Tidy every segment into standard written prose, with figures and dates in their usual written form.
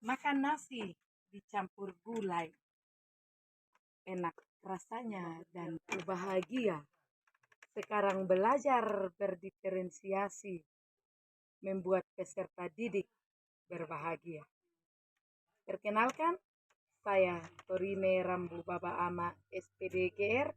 Makan nasi dicampur gulai, enak rasanya dan bahagia. Sekarang belajar berdiferensiasi, membuat peserta didik berbahagia. Perkenalkan, saya Torine Rambu Baba Ama SPD GR,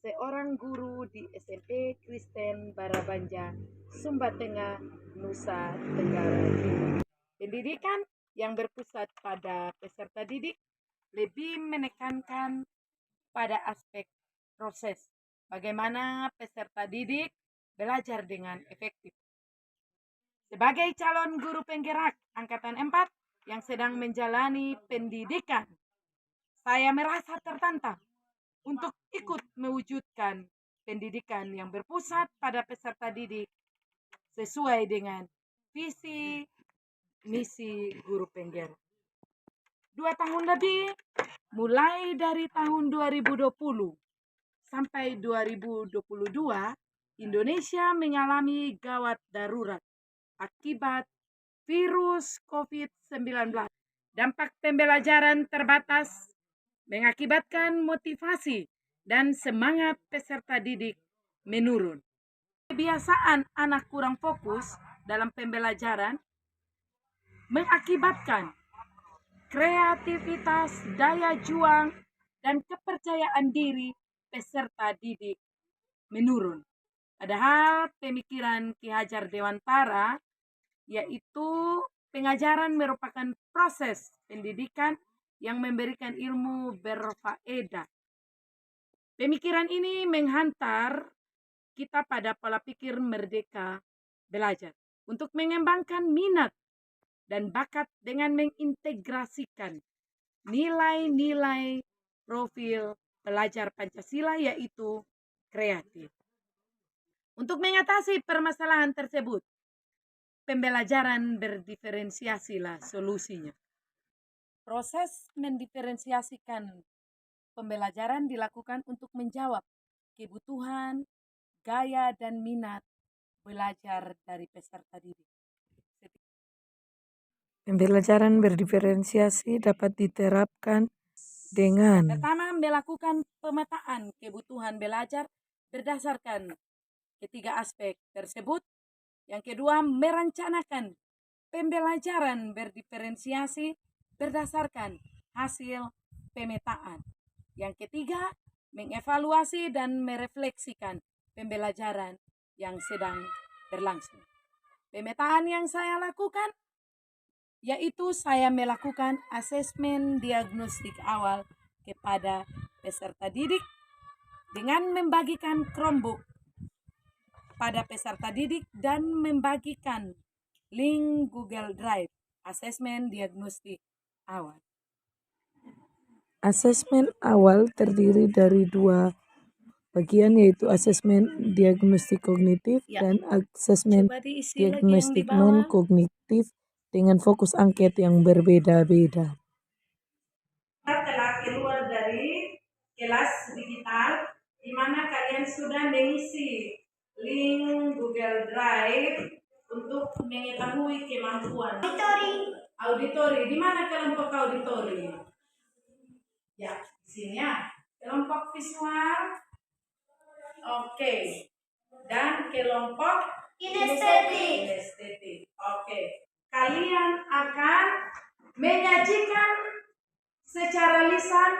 seorang guru di SMP Kristen Barabanja, Sumba Tengah, Nusa Tenggara Timur. Pendidikan yang berpusat pada peserta didik lebih menekankan pada aspek proses, bagaimana peserta didik belajar dengan efektif. Sebagai calon guru penggerak Angkatan 4 yang sedang menjalani pendidikan, saya merasa tertantang untuk ikut mewujudkan pendidikan yang berpusat pada peserta didik sesuai dengan visi misi guru penggerak. 2 tahun lebih, mulai dari tahun 2020 sampai 2022, Indonesia mengalami gawat darurat akibat virus COVID-19. Dampak pembelajaran terbatas mengakibatkan motivasi dan semangat peserta didik menurun. Kebiasaan anak kurang fokus dalam pembelajaran mengakibatkan kreativitas, daya juang, dan kepercayaan diri peserta didik menurun. Padahal pemikiran Ki Hajar Dewantara, yaitu pengajaran merupakan proses pendidikan yang memberikan ilmu berfaedah. Pemikiran ini menghantar kita pada pola pikir merdeka belajar untuk mengembangkan minat dan bakat dengan mengintegrasikan nilai-nilai profil pelajar Pancasila, yaitu kreatif. Untuk mengatasi permasalahan tersebut, pembelajaran berdiferensiasilah solusinya. Proses mendiferensiasikan pembelajaran dilakukan untuk menjawab kebutuhan, gaya, dan minat belajar dari peserta didik. Pembelajaran berdiferensiasi dapat diterapkan dengan Pertama, melakukan pemetaan kebutuhan belajar berdasarkan ketiga aspek tersebut. Yang kedua, merencanakan pembelajaran berdiferensiasi berdasarkan hasil pemetaan. Yang ketiga, mengevaluasi dan merefleksikan pembelajaran yang sedang berlangsung. Pemetaan yang saya lakukan yaitu saya melakukan asesmen diagnostik awal kepada peserta didik dengan membagikan Chromebook pada peserta didik dan membagikan link Google Drive asesmen diagnostik awal. asesmen awal terdiri dari 2 bagian, yaitu asesmen diagnostik kognitif dan asesmen diagnostik non-kognitif dengan fokus angket yang berbeda-beda. Telah keluar dari kelas digital, di mana kalian sudah mengisi link Google Drive untuk mengetahui kemampuan. Auditori. Di mana kelompok auditori? Ya, di sini ya. Kelompok visual. Oke. Dan kelompok kinestetik. Oke. Kalian akan menyajikan secara lisan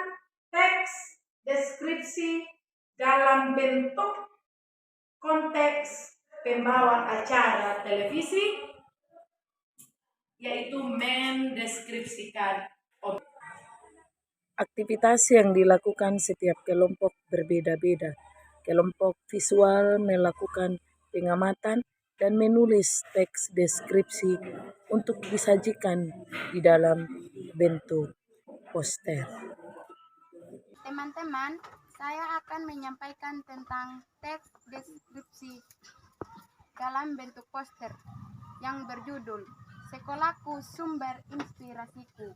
teks deskripsi dalam bentuk konteks pembawa acara televisi, yaitu mendeskripsikan objek. Aktivitas yang dilakukan setiap kelompok berbeda-beda. Kelompok visual melakukan pengamatan dan menulis teks deskripsi untuk disajikan di dalam bentuk poster. Teman-teman, saya akan menyampaikan tentang teks deskripsi dalam bentuk poster yang berjudul Sekolahku Sumber Inspirasiku.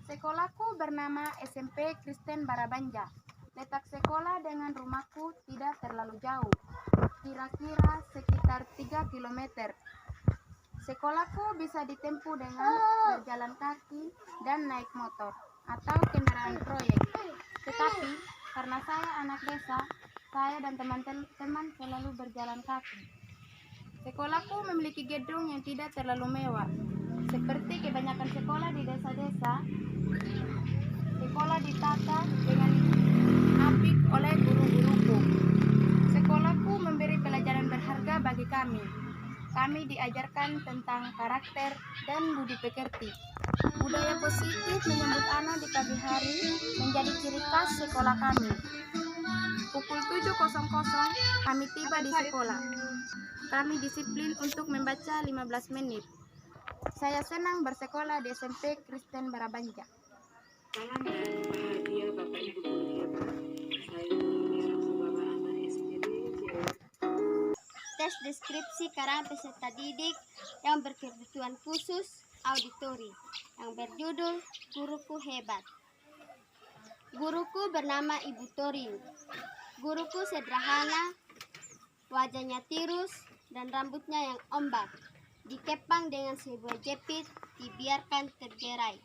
Sekolahku bernama SMP Kristen Barabanja. Letak sekolah dengan rumahku tidak terlalu jauh, kira-kira sekitar 3 km. Sekolahku bisa ditempuh dengan berjalan kaki dan naik motor atau kendaraan proyek. Tetapi karena saya anak desa, saya dan teman-teman selalu berjalan kaki. Sekolahku memiliki gedung yang tidak terlalu mewah. Seperti kebanyakan sekolah di desa-desa, sekolah ditata dengan apik oleh guru-guruku. Sekolahku memberi pelajaran berharga bagi kami. Kami diajarkan tentang karakter dan budi pekerti. Budaya positif menyambut anak di pagi hari menjadi ciri khas sekolah kami. Pukul 7.00 kami tiba di sekolah. Kami disiplin untuk membaca 15 menit. Saya senang bersekolah di SMP Kristen Barabanja. Salam bahagia Bapak Ibu guru ya Pak. Saya Nurul sebagai anak SPD. Tes deskripsi karang peserta didik yang berkebutuhan khusus auditori yang berjudul Guruku Hebat. Guruku bernama Ibu Torin. Guruku sederhana, wajahnya tirus dan rambutnya yang ombak, dikepang dengan sebuah jepit, dibiarkan tergerai.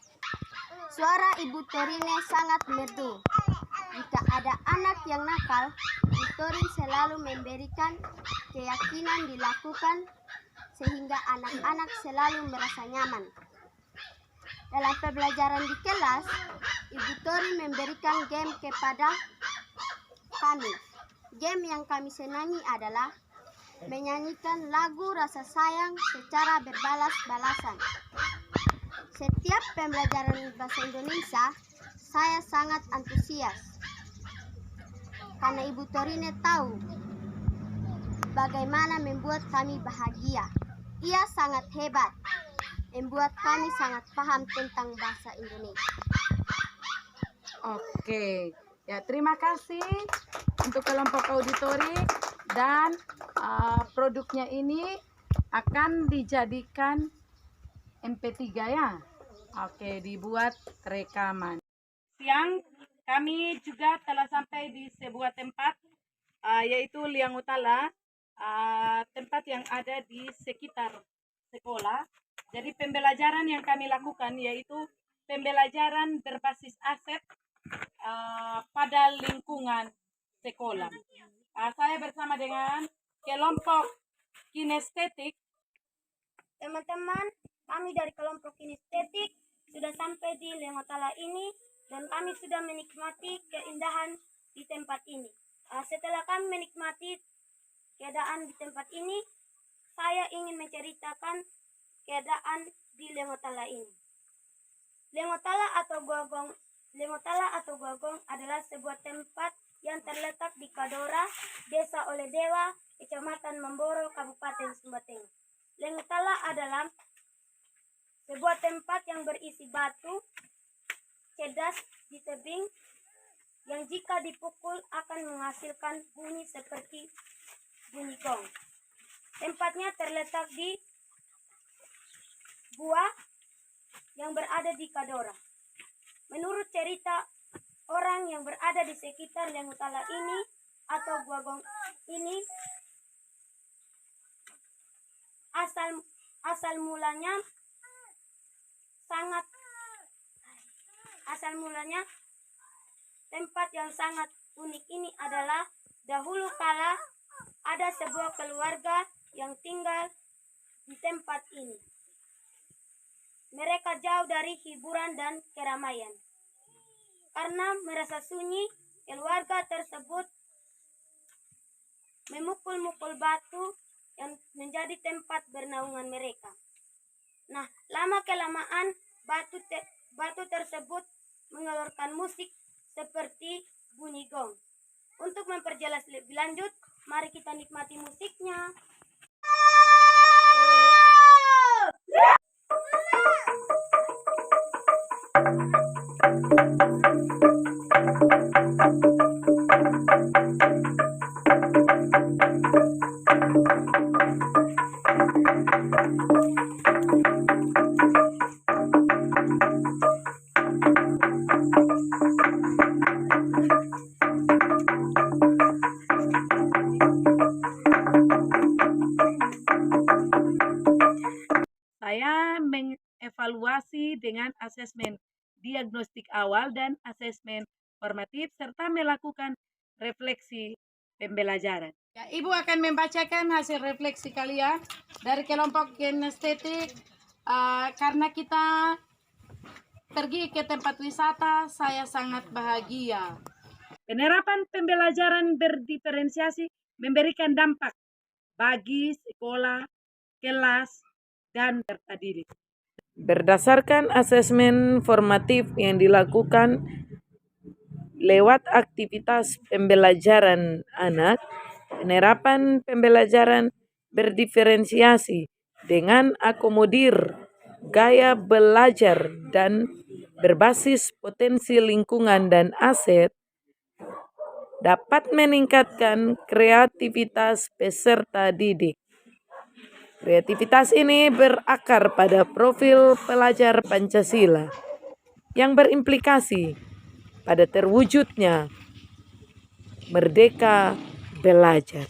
Suara Ibu Torine sangat merdu. Jika ada anak yang nakal, Ibu Torin selalu memberikan keyakinan dilakukan sehingga anak-anak selalu merasa nyaman. Dalam pembelajaran di kelas, Ibu Torin memberikan game kepada kami. Game yang kami senangi adalah menyanyikan lagu rasa sayang secara berbalas-balasan. Setiap pembelajaran bahasa Indonesia, saya sangat antusias. Karena Ibu Torine tahu bagaimana membuat kami bahagia. Ia sangat hebat, membuat kami sangat paham tentang bahasa Indonesia. Oke, ya terima kasih untuk kelompok auditori dan produknya ini akan dijadikan MP3 ya. Oke, dibuat rekaman. Siang kami juga telah sampai di sebuah tempat yaitu Liang Utala, tempat yang ada di sekitar sekolah. Jadi pembelajaran yang kami lakukan yaitu pembelajaran berbasis aset pada lingkungan sekolah. Saya bersama dengan kelompok kinestetik. Teman-teman, kami dari kelompok kinestetik sudah sampai di Lengotala ini dan kami sudah menikmati keindahan di tempat ini. Setelah kami menikmati keadaan di tempat ini, saya ingin menceritakan keadaan di Lengotala ini. Lengotala atau Guagong adalah sebuah tempat yang terletak di Kadora, Desa Oledewa, Kecamatan Mamboro, Kabupaten Sumba Tengah. Lengotala adalah sebuah tempat yang berisi batu cedas di tebing yang jika dipukul akan menghasilkan bunyi seperti bunyi gong. Tempatnya terletak di gua yang berada di Kadora. Menurut cerita orang yang berada di sekitar Lengotala ini atau Guagong ini, asal mulanya tempat yang sangat unik ini adalah dahulu kala ada sebuah keluarga yang tinggal di tempat ini. Mereka jauh dari hiburan dan keramaian. Karena merasa sunyi, keluarga tersebut memukul-mukul batu yang menjadi tempat bernaungan mereka. Nah, lama-kelamaan batu tersebut mengeluarkan musik seperti bunyi gong. Untuk memperjelas lebih lanjut, mari kita nikmati musiknya. evaluasi dengan asesmen diagnostik awal dan asesmen formatif, serta melakukan refleksi pembelajaran. Ya, Ibu akan membacakan hasil refleksi kalian dari kelompok kinestetik. Karena kita pergi ke tempat wisata, saya sangat bahagia. Penerapan pembelajaran berdiferensiasi memberikan dampak bagi sekolah, kelas, dan peserta didik. Berdasarkan asesmen formatif yang dilakukan lewat aktivitas pembelajaran anak, penerapan pembelajaran berdiferensiasi dengan akomodir gaya belajar dan berbasis potensi lingkungan dan aset dapat meningkatkan kreativitas peserta didik. Kreativitas ini berakar pada profil pelajar Pancasila yang berimplikasi pada terwujudnya merdeka belajar.